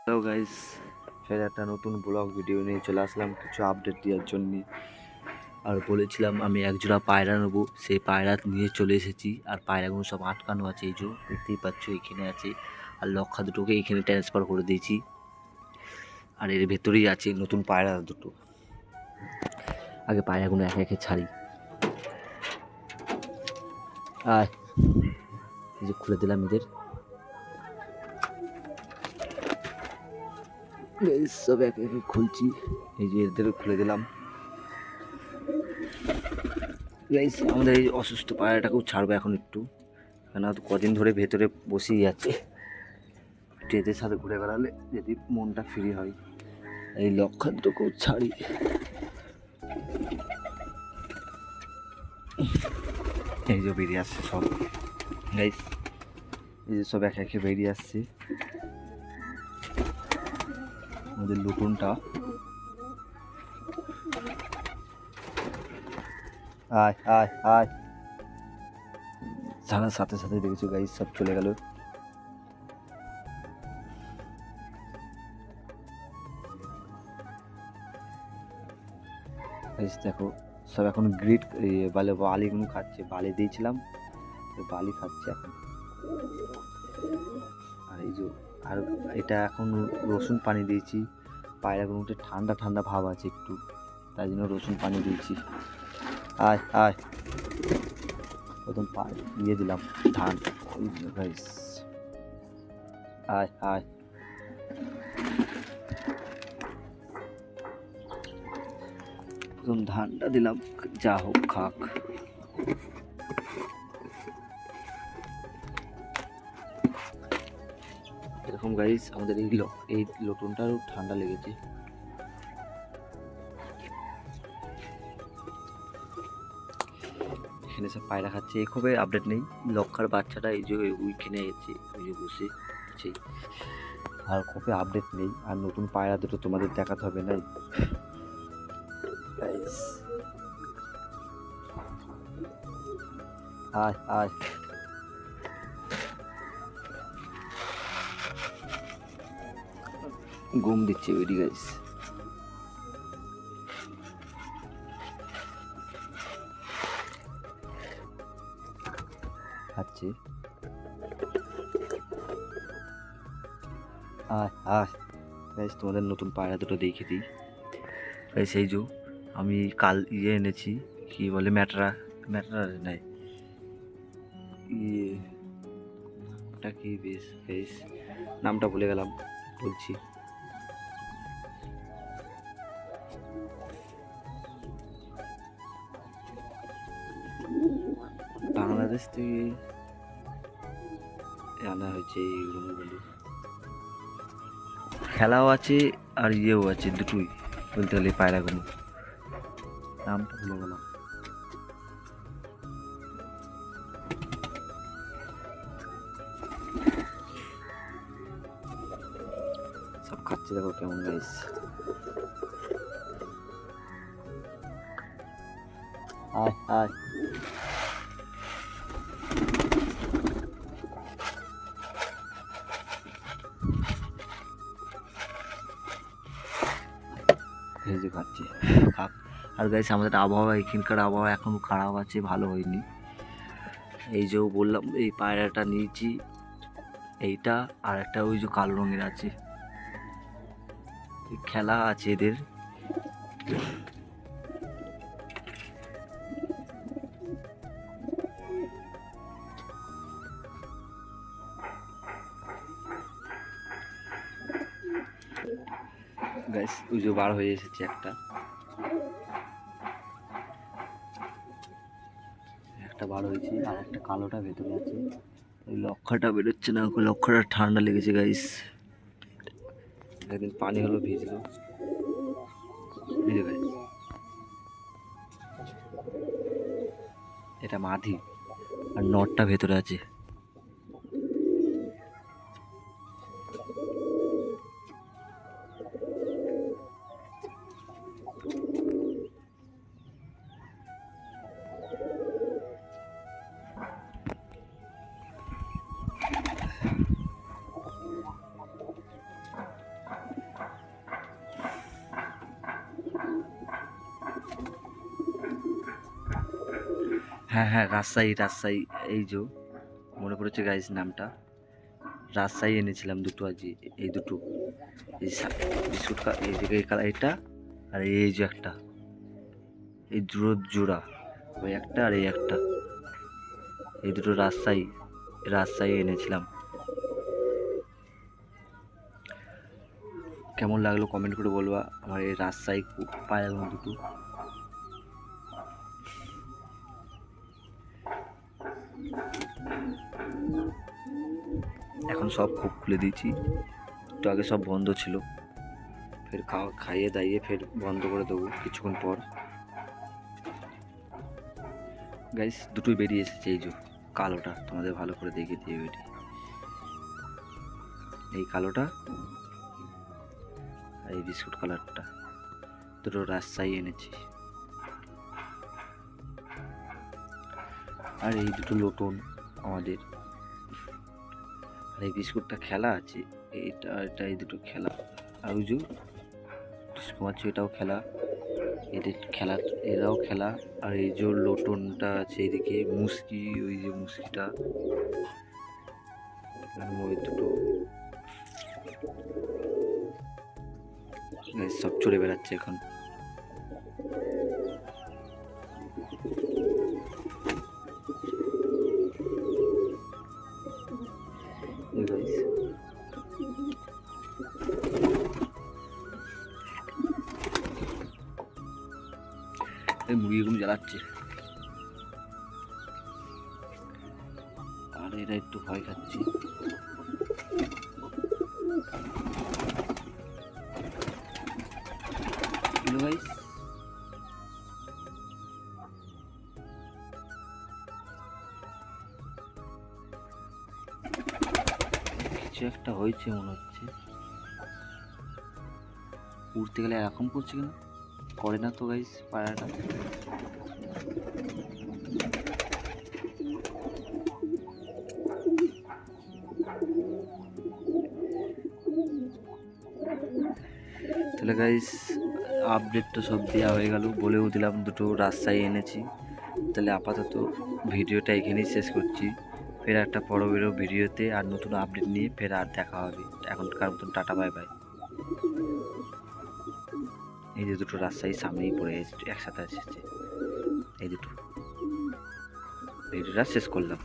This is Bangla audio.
হ্যালো গাইস, ফের একটা নতুন ব্লগ ভিডিও নিয়ে চলে আসলাম কিছু আপডেট দেওয়ার জন্য। আর বলেছিলাম আমি একজোড়া পায়রা নেবো, সেই পায়রা নিয়ে চলে এসেছি। আর পায়রাগুলো সব আটকানো আছে, এই যে দেখতেই পাচ্ছ এখানে আছে। আর লক্ষা দুটোকে এখানে ট্রান্সফার করে দিয়েছি। আর এর ভেতরেই আছে নতুন পায়রা দুটো। আগে পায়রাগুলো একে একে ছাড়ি। আর এই যে খুলে দিলাম এদের। সব একে একে খুলছি, এই যে এদের খুলে দিলাম। গাইস, আমাদের এই অসুস্থ পায়রাটাকেও ছাড়বো এখন একটু, কেন কদিন ধরে ভেতরে বসেই আছে। এদের সাথে ঘুরে বেড়ালে যদি মনটা ফ্রি হয়। এই লক্ষান্তকেও ছাড়ি। এই যে বেরিয়ে আসছে সব গাইস, এই যে সব একে একে বেরিয়ে আসছে। আমাদের লুটুনটা আয় আয় আয়, ছাড়ার সাথে সাথে দেখেছো গাইস সব চলে গেল। দেখো সব এখন গ্রিট বালিগুলো খাচ্ছে। বালি দিয়েছিলাম, বালি খাচ্ছে এখন। আর এই যে আর এটা এখন রসুন পানি দিয়েছি। পায়রাগুলো একটু ঠান্ডা ঠান্ডা ভাব আছে একটু, তাই জন্য রসুন পানি দিয়েছি। আয় আয়, প্রথম দিয়ে দিলাম ধান। আয় আয়, প্রথম ধানটা দিলাম, যা হোক খাক। এরকম গাইস আমাদের এই লটুনটারও ঠান্ডা লেগেছে। এখানে সব পায়রা খাচ্ছে, এই খুবই আপডেট নেই। লক্ষার বাচ্চাটা এই যে ওইখানে এসেছে, ওই যে বসে আছে। আর খুবই আপডেট নেই। আর নতুন পায়রা দুটো তোমাদের দেখাতে হবে নাই। আয় আয়, ঘুম দিচ্ছে ওইডি গাইস। খাচ্ছে। আয় আয় গাইস, তোমাদের নতুন পায়রা দুটো দেখে দিই গাইস। এই যে আমি কাল এনেছি, কি বলে ম্যাটরা, ম্যাটরা নাই ওটা কি বেশ গাইস, নামটা ভুলে গেলাম, বলছি। বাংলাদেশ থেকে আনা হয়েছে এইগুলো। খেলাও আছে আর ইয়েও আছে, দুটোই বলতে গেলে পায়রাগুলো। নামটা ভুলে গেলাম। সব খাচ্ছে, দেখো কেমন গাইস। আয় আয়, এই যে খাচ্ছে, খাক। আর গাইস আমাদের আবহাওয়া, এখানকার আবহাওয়া এখনো খারাপ আছে, ভালো হয়নি। এই যে বললাম এই পায়রাটা নিয়েছি, এইটা আর একটা ওই যে কালো রঙের আছে। খেলা আছে এদের। গাইস ওই যে বার হয়ে এসেছে একটা, একটা বার হয়েছে আর একটা কালোটা ভেতরে আছে। ওই লক্ষাটা বেরোচ্ছে না, লক্ষাটা ঠান্ডা লেগেছে গাইস। একদিন পানি হলো, ভিজলো। এটা মাদি আর নটটা ভেতরে আছে। হ্যাঁ হ্যাঁ, রাজশাহী রাজশাহী, এই যে মনে পড়েছে গাইস নামটা, রাজশাহী এনেছিলাম দুটো আজকে, এই দুটো, এই বিস্কুট এই দিকে এটা, আর এই যে একটা, এই জোড়ো জোড়া, ওই একটা আর এই একটা, এই দুটো রাজশাহী রাজশাহী এনেছিলাম। কেমন লাগলো কমেন্ট করে বলবা আমার এই রাজশাহী পায়রাগুলো দুটো। এখন সব খুব খুলে দিয়েছি, একটু আগে সব বন্ধ ছিল, ফের খাইয়ে দাইয়ে ফের বন্ধ করে দেবো কিছুক্ষণ পর। গাইস দুটোই বেরিয়ে এসেছে, এই যে কালোটা তোমাদের ভালো করে দেখিয়ে দিয়ে বেরিয়ে, এই কালোটা আর এই বিস্কুট কালারটা, দুটো রাজশাহী এনেছি। আর এই দুটো লোটন আমাদের, আর এই বিস্কুটটা খেলা আছে, এইটা এটা এই দুটো খেলা, আর ওই যে ঘুমাচ্ছে এটাও খেলা, এদের খেলা এরাও খেলা। আর এই যে লোটনটা আছে এদিকে, মুসকি, ওই যে মুসকিটা, ওই দুটো সব চড়ে বেড়াচ্ছে এখন। এই মুরগিগুলো জ্বালাচ্ছে, আর এরা একটু ভয় খাচ্ছে। কিছু একটা হয়েছে মনে হচ্ছে, উড়তে গেলে এরকম করছে কেন, করে না তো গাইস পায়রাটা। তাহলে গাইস আপডেট তো সব দেওয়া হয়ে গেল, বলেও দিলাম দুটো রাজশাহী এনেছি। তাহলে আপাতত ভিডিওটা এখানেই শেষ করছি, ফের একটা পরবর্তী ভিডিওতে আর নতুন আপডেট নিয়ে ফের আর দেখা হবে। এখনকার মতন টাটা বাই বাই। এই যে দুটো রাজশাহীর সামনেই পড়ে একসাথে এসেছে, এই দুটো। ভিডিওটা শেষ করলাম।